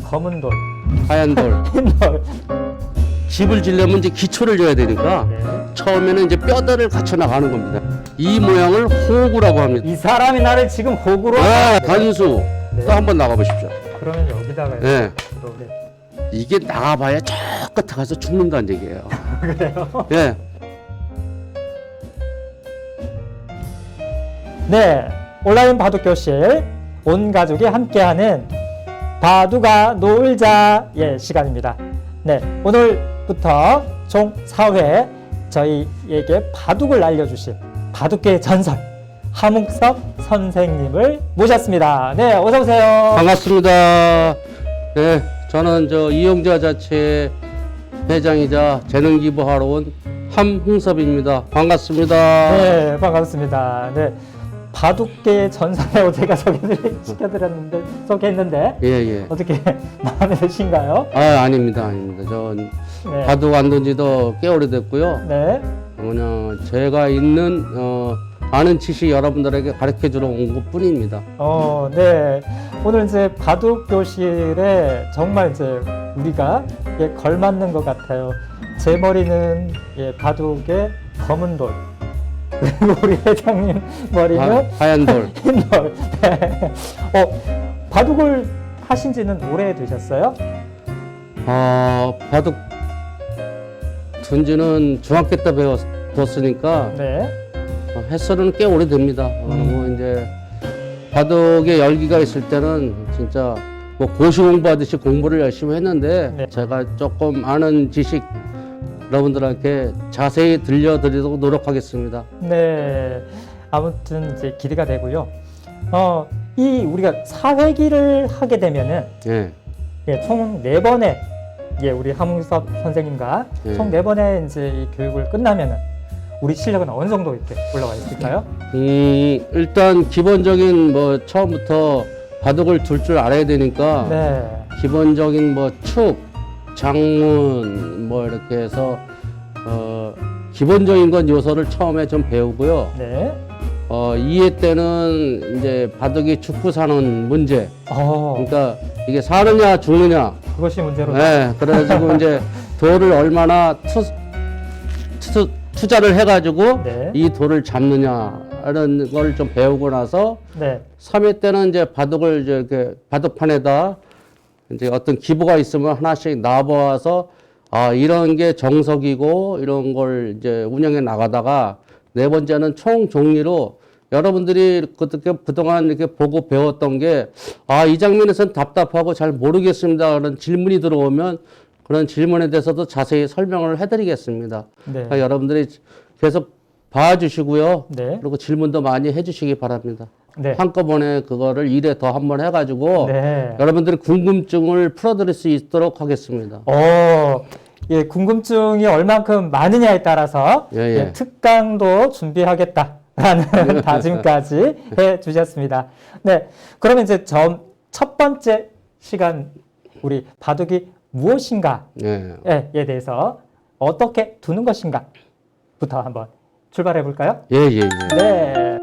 검은 돌, 하얀 돌. 흰 돌. 집을 지려면 이제 기초를 줘야 되니까 네. 처음에는 이제 뼈대를 갖춰 나가는 겁니다. 이 모양을 호구라고 합니다. 이 사람이 나를 지금 호구로. 아, 단수. 네. 또 한번 나가보십시오. 그러면 여기다가 네. 또, 네. 이게 나가봐야 저 끝에 가서 죽는다는 얘기예요. 그래요? 예. 네, 온라인 바둑 교실 온 가족이 함께하는 바둑아 놀자 시간입니다. 네, 오늘부터 총 4회 저희에게 바둑을 알려주실 바둑계의 전설 하묵섭 선생님을 모셨습니다. 네, 어서 오세요. 반갑습니다. 네, 저는 이용자 자체 회장이자 재능 기부하러 온 함흥섭입니다. 반갑습니다. 네, 반갑습니다. 네, 바둑계의 전설이라고 제가 소개했는데 예. 어떻게 마음에 드신가요? 아, 아닙니다. 전 네. 바둑 안 둔 지도 꽤 오래됐고요. 네. 제가 있는 아는 지식 여러분들에게 가르쳐 주러 온 것뿐입니다. 네. 오늘 이제 바둑 교실에 정말 이제 우리가 걸맞는 것 같아요. 제 머리는 바둑의 검은 돌. 그리고 우리 회장님 머리는 하얀 돌. 흰 돌. 네. 바둑을 하신 지는 오래되셨어요? 바둑 둔 지는 중학교 때 배웠으니까 네. 횟수는 꽤 오래됩니다. 뭐 이제 바둑에 열기가 있을 때는 진짜 뭐 고시 공부하듯이 공부를 열심히 했는데 네. 제가 조금 아는 지식 여러분들한테 자세히 들려드리도록 노력하겠습니다. 네. 아무튼 이제 기대가 되고요. 우리가 사회기를 하게 되면은 예. 총 4번의 우리 하묵섭 선생님과 예. 총 4번의 이제 이 교육을 끝나면은 우리 실력은 어느 정도 이렇게 올라가 있을까요? 일단 기본적인 뭐 처음부터 바둑을 둘 줄 알아야 되니까 네. 기본적인 뭐 축, 장문 뭐 이렇게 해서 기본적인 건 요소를 처음에 좀 배우고요. 네. 2회 때는 이제 바둑이 죽고 사는 문제. 어, 그러니까 이게 사느냐 죽느냐. 그것이 문제로. 네, 그래가지고 이제 돌을 얼마나 투자를 해가지고 네. 이 돌을 잡느냐라는 걸 좀 배우고 나서 네. 3회 때는 이제 바둑을 이제 이렇게 바둑판에다 이제 어떤 기보가 있으면 하나씩 놔보아서 이런 게 정석이고 이런 걸 이제 운영해 나가다가 네 번째는 총 종리로 여러분들이 그동안 이렇게 보고 배웠던 게 이 장면에서는 답답하고 잘 모르겠습니다. 그런 질문이 들어오면 그런 질문에 대해서도 자세히 설명을 해드리겠습니다. 네. 그러니까 여러분들이 계속 봐주시고요. 네. 그리고 질문도 많이 해주시기 바랍니다. 네. 한꺼번에 그거를 1회 더 한번 해가지고 네. 여러분들의 궁금증을 풀어드릴 수 있도록 하겠습니다. 궁금증이 얼만큼 많으냐에 따라서 예. 특강도 준비하겠다라는 다짐까지 해 주셨습니다. 네. 그러면 이제 첫 번째 시간 우리 바둑이 무엇인가에 예. 대해서 어떻게 두는 것인가부터 한번 출발해 볼까요? 예. 네.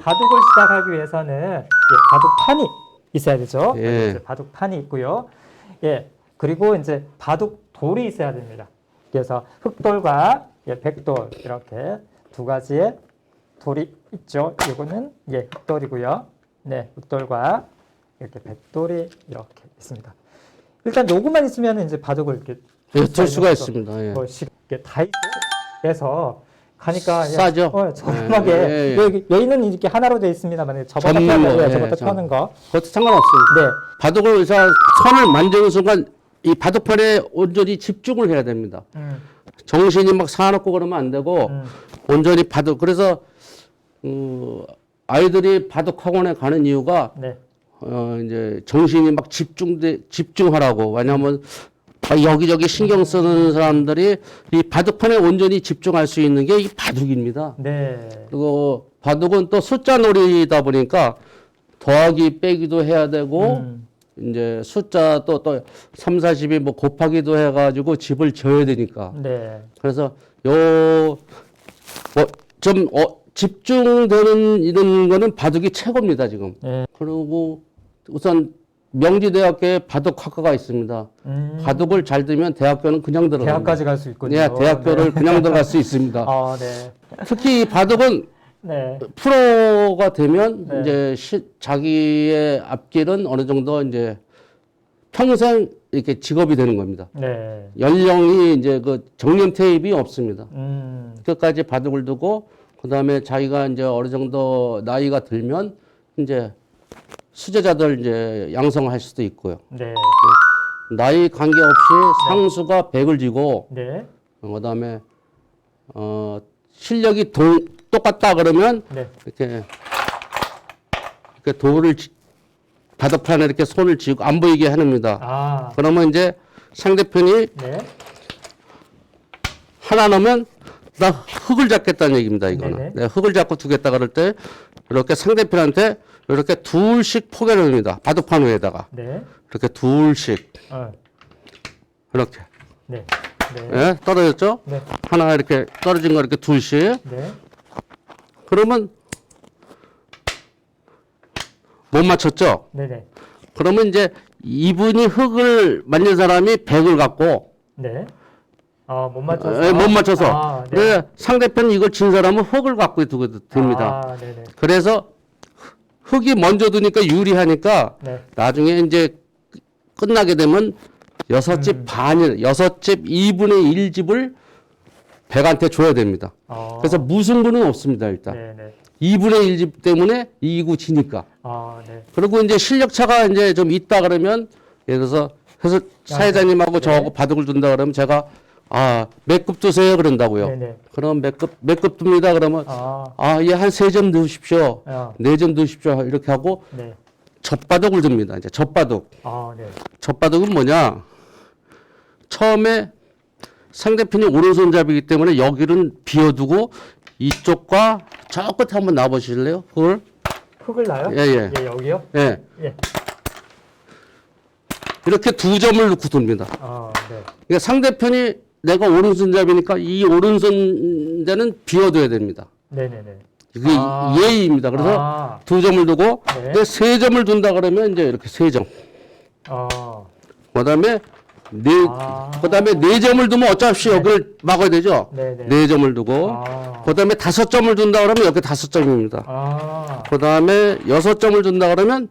바둑을 시작하기 위해서는 바둑판이 있어야 되죠. 예. 이제 바둑판이 있고요. 그리고 이제 바둑돌이 있어야 됩니다. 그래서 흑돌과 백돌 이렇게 두 가지의 돌이 있죠. 이거는 흑돌이고요. 네, 흑돌과 이렇게 백돌이 이렇게 있습니다. 일단 요것만 있으면 이제 바둑을 이렇게 둘 수가 있습니다. 예. 다이소에서 가니까 싸죠? 저렴하게 예. 여기는 이렇게 하나로 되어 있습니다만 접었다 접는 거, 접었다 펴는 거. 그것도 상관없습니다. 네. 바둑을 손을 만지는 순간 이 바둑판에 온전히 집중을 해야 됩니다. 정신이 막 사놓고 그러면 안 되고 온전히 바둑. 그래서 아이들이 바둑 학원에 가는 이유가 네. 이제 정신이 막 집중하라고. 왜냐하면 여기저기 신경 쓰는 사람들이 이 바둑판에 온전히 집중할 수 있는 게 이 바둑입니다. 네. 그리고 바둑은 또 숫자 놀이다 보니까 더하기 빼기도 해야 되고 이제 숫자 또 3, 40이 뭐 곱하기도 해가지고 집을 지어야 되니까. 네. 그래서 요 좀 집중되는 이런 거는 바둑이 최고입니다, 지금. 예. 그리고 우선 명지대학교에 바둑학과가 있습니다. 바둑을 잘 두면 대학교는 그냥 들어갑니다. 대학까지 갈 수 있군요. 네, 대학교를 그냥 들어갈 수 있습니다. 아, 네. 특히 이 바둑은 네. 프로가 되면 네. 이제 자기의 앞길은 어느 정도 이제 평생 이렇게 직업이 되는 겁니다. 네. 연령이 이제 그 정년 퇴입이 없습니다. 음. 끝까지 바둑을 두고 그다음에 자기가 이제 어느 정도 나이가 들면 이제 수제자들 이제 양성할 수도 있고요. 네. 나이 관계없이 상수가 100을 지고 네. 그다음에 실력이 똑같다 그러면 네. 이렇게 돌을 바둑판에 이렇게 손을 쥐고 안 보이게 합니다. 아. 그러면 이제 상대편이 네. 하나 넣으면 나 흙을 잡겠다는 얘기입니다. 이거는. 네네. 네, 흙을 잡고 두겠다 그럴 때 이렇게 상대편한테 이렇게 둘씩 포개를 합니다. 바둑판 위에다가 네. 이렇게 둘씩 이렇게 네. 네. 예, 떨어졌죠? 네. 하나 이렇게 떨어진 거 이렇게 둘씩. 네. 그러면 못 맞췄죠? 네네. 그러면 이제 이분이 흙을 만든 사람이 100을 갖고 네. 못 맞춰서. 못 맞춰서. 아, 네. 그래 상대편이 이걸 진 사람은 흙을 갖고 두게 됩니다. 아, 네네. 그래서 흙이 먼저 두니까 유리하니까 네. 나중에 이제 끝나게 되면 6집 반을 6집 2분의 1집을 100한테 줘야 됩니다. 그래서 무승부는 없습니다, 일단. 네네. 2분의 1집 때문에 이기고 지니까. 아, 네. 그리고 이제 실력 차가 이제 좀 있다 그러면 예를 들어서 사회자님하고 저하고 바둑을 둔다 그러면 제가 몇 급 두세요 그런다고요. 네네. 그럼 몇 급 둡니다 그러면 얘 한 3점 넣으십시오. 4점 넣으십시오. 이렇게 하고 네. 젖바둑을 둡니다. 이제 젖바둑. 아, 네. 젖바둑은 뭐냐? 처음에 상대편이 오른손잡이기 때문에 여기는 비워두고 이쪽과 저 끝에 한번 놔보실래요? 그걸? 흙을 나요? 예, 예. 예, 여기요? 예. 예. 이렇게 2점을 넣고 둡니다. 아, 네. 그러니까 상대편이 내가 오른손잡이니까 이 오른손자는 비워둬야 됩니다. 네네네. 이게 예의입니다. 그래서 2점을 두고 네. 3점을 둔다 그러면 이제 이렇게 3점. 그다음에 그다음에 4점을 두면 어차피 여기를 막아야 되죠. 네네. 4점을 두고 그다음에 5점을 둔다 그러면 여기 5점입니다. 그다음에 6점을 둔다 그러면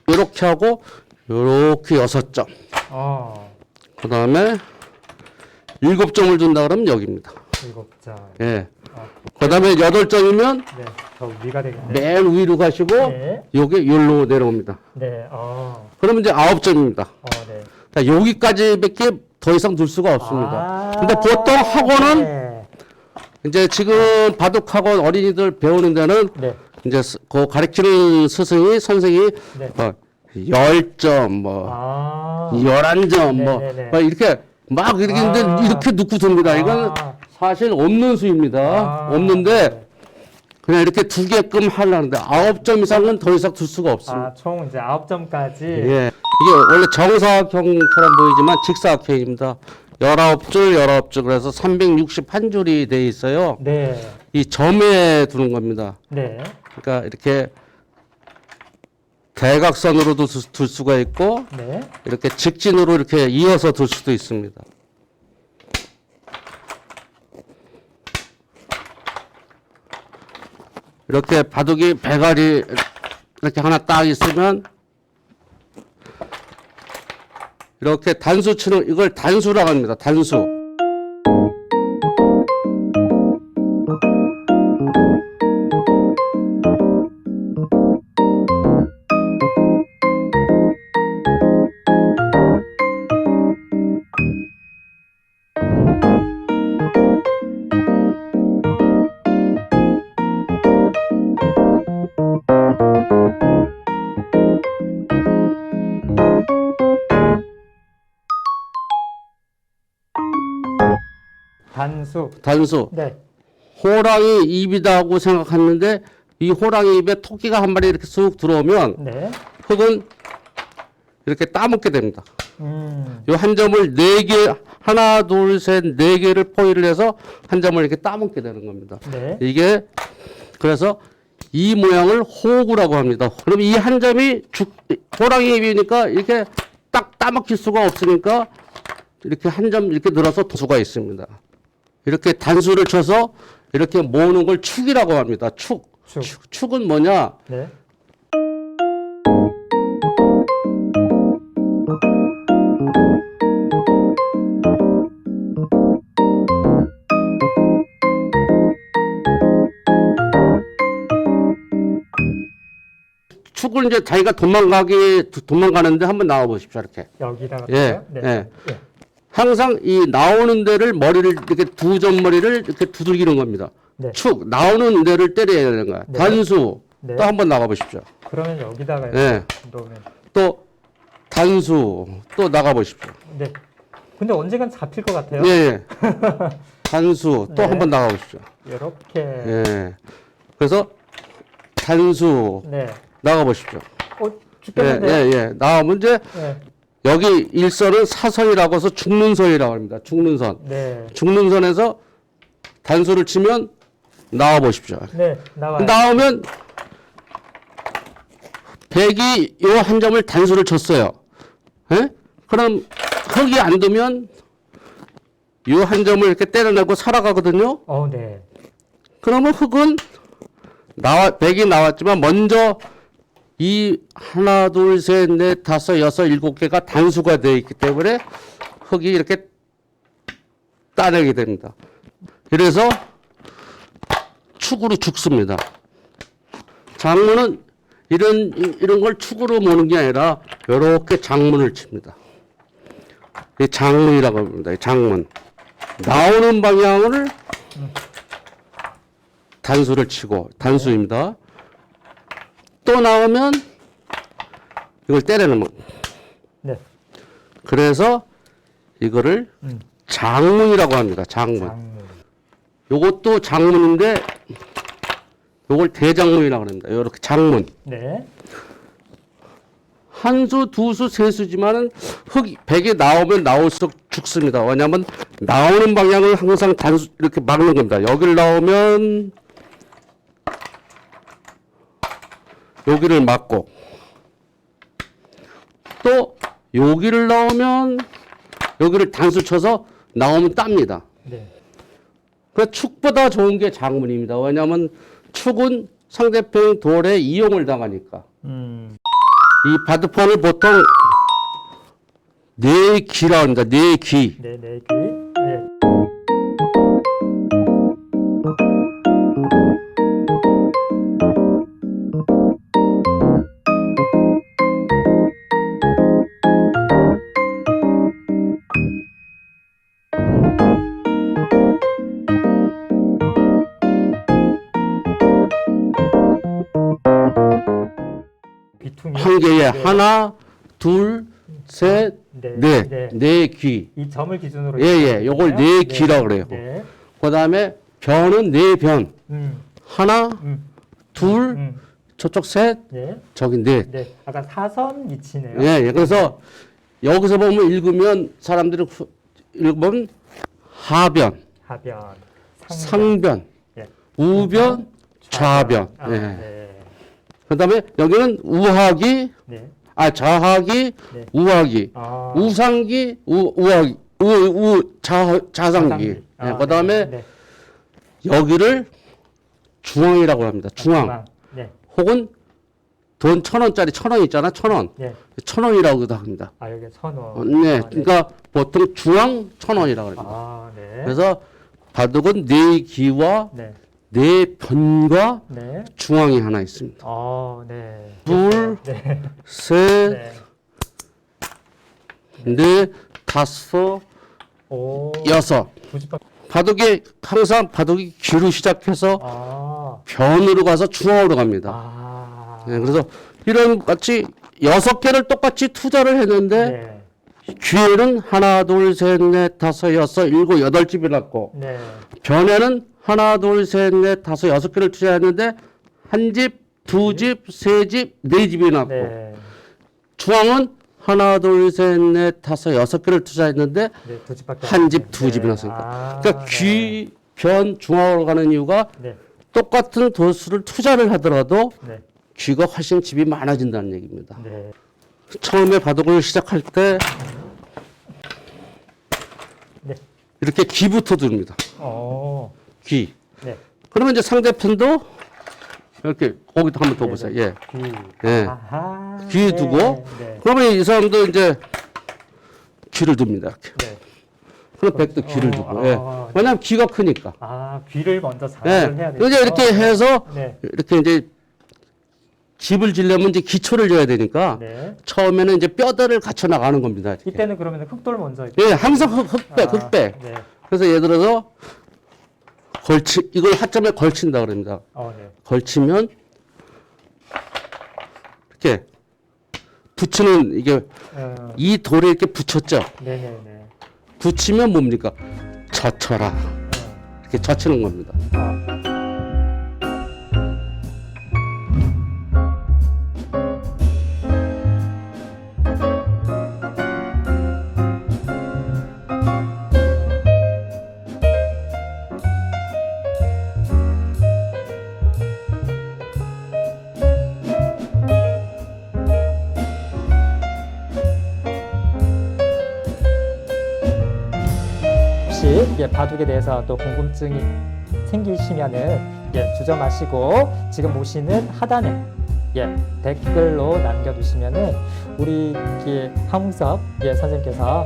이렇게 하고 이렇게 6점. 그다음에 7점을 둔다 그러면 여기입니다. 7점. 예. 그다음에 8점이면 네. 더 위가 되겠네. 맨 위로 가시고 네. 요게 여기로 내려옵니다. 네. 그러면 이제 9점입니다. 네. 자, 여기까지밖에 더 이상 둘 수가 없습니다. 근데 보통 학원은 네. 이제 지금 바둑학원 어린이들 배우는 데는 네. 이제 그 가르치는 선생이 네. 10점, 11점, 네네네. 이렇게 막 이렇게 있는데 이렇게 넣고 둡니다. 이건 사실 없는 수입니다. 없는데 그냥 이렇게 두게끔 하려는데 9점 이상은 더 이상 둘 수가 없습니다. 총 이제 9점까지. 예. 이게 원래 정사각형처럼 보이지만 직사각형입니다. 19줄, 19줄. 그래서 361줄이 돼 있어요. 네. 이 점에 두는 겁니다. 네. 그러니까 이렇게 대각선으로도 둘 수가 있고 네. 이렇게 직진으로 이렇게 이어서 둘 수도 있습니다. 이렇게 바둑이 배갈이 이렇게 하나 딱 있으면 이렇게 단수 치는 이걸 단수라고 합니다. 단수. 단수. 네. 호랑이 입이다고 생각했는데 이 호랑이 입에 토끼가 한 마리 이렇게 쑥 들어오면 네. 흙은 이렇게 따먹게 됩니다. 음. 이 한 점을 4개 하나, 둘, 셋, 네 개를 포위를 해서 한 점을 이렇게 따먹게 되는 겁니다. 네. 이게 그래서 이 모양을 호구라고 합니다. 그럼 이 한 점이 호랑이 입이니까 이렇게 딱 따먹힐 수가 없으니까 이렇게 한 점 이렇게 늘어서 수가 있습니다. 이렇게 단수를 쳐서 이렇게 모으는 걸 축이라고 합니다. 축. 축은 뭐냐? 네. 축을 이제 자기가 도망가는데 한번 나와 보십시오. 이렇게. 여기다가 예. 네. 예. 예. 항상 이 나오는 데를 머리를 이렇게 두 점 머리를 이렇게 두들기는 겁니다. 네. 축 나오는 데를 때려야 되는 거야. 네. 단수 네. 또 한번 나가 보십시오. 그러면 여기다가 예. 놓으면 또 단수 또 나가 보십시오. 네. 근데 언젠간 잡힐 것 같아요. 예. 예. 단수 또 네. 한번 나가 보십시오. 이렇게. 예. 그래서 단수 네. 나가 보십시오. 예, 죽겠는데요? 예, 예. 나오면 이제 네. 여기 일선은 사선이라고 해서 죽는 선이라고 합니다. 죽는 선. 네. 죽는 선에서 단수를 치면 나와 보십시오. 네. 나와요. 나오면 백이 요 한 점을 단수를 쳤어요. 예? 그럼 흙이 안 두면 요 한 점을 이렇게 때려내고 살아가거든요. 네. 그러면 흙은 백이 나왔지만 먼저 이 하나, 둘, 셋, 넷, 다섯, 여섯, 일곱 개가 단수가 되어 있기 때문에 흙이 이렇게 따내게 됩니다. 그래서 축으로 죽습니다. 장문은 이런 걸 축으로 모는 게 아니라 이렇게 장문을 칩니다. 이 장문이라고 합니다. 이 장문. 나오는 방향을 단수를 치고 단수입니다. 또 나오면 이걸 때려넣으면. 네. 그래서 이거를 장문이라고 합니다. 장문. 장문. 요것도 장문인데 요걸 대장문이라고 합니다. 요렇게 장문. 네. 한 수, 두 수, 세 수지만은 백이 나오면 나올수록 죽습니다. 왜냐하면 나오는 방향을 항상 단수 이렇게 막는 겁니다. 여기를 나오면 여기를 막고 또 여기를 나오면 여기를 단수 쳐서 나오면 땁니다. 네. 그 축보다 좋은 게 장문입니다. 왜냐하면 축은 상대편 돌에 이용을 당하니까. 이 바둑판을 보통 네 귀라고 합니다. 네 귀. 네, 네 귀. 네. 귀퉁이. 한 개에 네. 하나, 둘, 셋, 네. 넷. 네. 네 귀. 이 점을 기준으로. 예, 예. 요걸 네 귀라고 그래요. 네. 그 다음에 변은 네 변. 하나, 음. 둘, 저쪽 셋, 네. 저기 넷. 네. 아까 사선 위치네요. 예, 예. 그래서 여기서 보면 읽으면 사람들이 읽으면 하변, 하변, 상변, 예. 우변, 좌변. 아, 예. 네. 그 다음에 여기는 우하기, 네. 좌하기, 네. 우하기, 아. 우상기, 우하기, 좌상기. 아, 그 다음에 네. 여기를 중앙이라고 합니다. 중앙. 네. 혹은 돈 1,000원짜리 1,000원 있잖아. 1,000원. 네. 1,000원이라고도 합니다. 아, 여기 1,000원. 네. 아, 그러니까 보통 중앙 1,000원이라고 합니다. 아, 네. 그래서 바둑은 네 기와 네. 네 변과 네. 중앙이 하나 있습니다. 아, 네. 둘, 네. 셋, 네. 넷, 다섯, 오. 여섯. 구십박. 바둑이 항상 바둑이 귀로 시작해서 아. 변으로 가서 중앙으로 갑니다. 아. 네, 그래서 이런 같이 6개를 똑같이 투자를 했는데 네. 귀에는 하나, 둘, 셋, 넷, 다섯, 여섯, 일곱, 여덟 집이 났고 네. 변에는 하나, 둘, 셋, 넷, 다섯, 6개를 투자했는데 한 집, 두 집, 세 집, 네 집이 났고 네. 중앙은 하나, 둘, 셋, 넷, 다섯, 6개를 투자했는데 네, 두 집밖에 한 집, 없네요. 두 네. 집이 났으니까. 아, 그러니까 귀, 변, 중앙으로 가는 이유가 네. 똑같은 도수를 투자를 하더라도 네. 귀가 훨씬 집이 많아진다는 얘기입니다. 네. 처음에 바둑을 시작할 때 네. 이렇게 귀부터 둡니다. 귀. 네. 그러면 이제 상대편도 이렇게 거기도 한번 둬보세요. 예. 귀. 예. 아하. 귀 네. 두고 네. 그러면 이 사람도 이제 귀를 둡니다. 이렇게. 네. 그럼 백도 귀를 두고. 예. 아, 왜냐하면 귀가 크니까. 아, 귀를 먼저 예. 장악을 해야 되죠. 이제 이렇게 해서 네. 이렇게 이제 집을 지려면 이제 기초를 줘야 되니까 네. 처음에는 이제 뼈대를 갖춰 나가는 겁니다. 이렇게. 이때는 그러면 흑돌 먼저 예, 항상 흑백. 네. 그래서 예를 들어서 이걸 하점에 걸친다 그럽니다. 네. 걸치면 이렇게 붙이는 이게 이 돌에 이렇게 붙였죠. 네네네. 붙이면 뭡니까? 젖혀라. 이렇게 젖히는 겁니다. 혹시 바둑에 대해서 또 궁금증이 생기시면은 주저 마시고 지금 보시는 하단에 댓글로 남겨두시면은 우리 황웅섭 선생님께서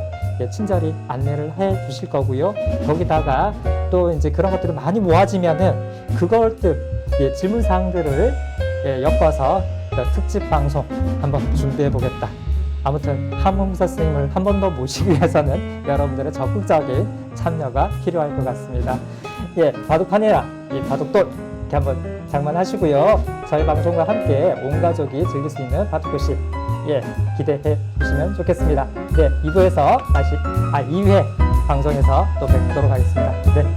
친절히 안내를 해 주실 거고요. 거기다가 또 이제 그런 것들을 많이 모아지면은 그것들 질문 사항들을 엮어서 특집 방송 한번 준비해 보겠다. 아무튼 황웅섭 선생님을 한 번 더 모시기 위해서는 여러분들의 적극적인 참여가 필요할 것 같습니다. 바둑판이나 바둑돌 이렇게 한번 장만하시고요. 저희 방송과 함께 온 가족이 즐길 수 있는 바둑교실 기대해 주시면 좋겠습니다. 2부에서 다시 2회 방송에서 또 뵙도록 하겠습니다.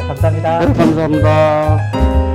감사합니다. 네, 감사합니다.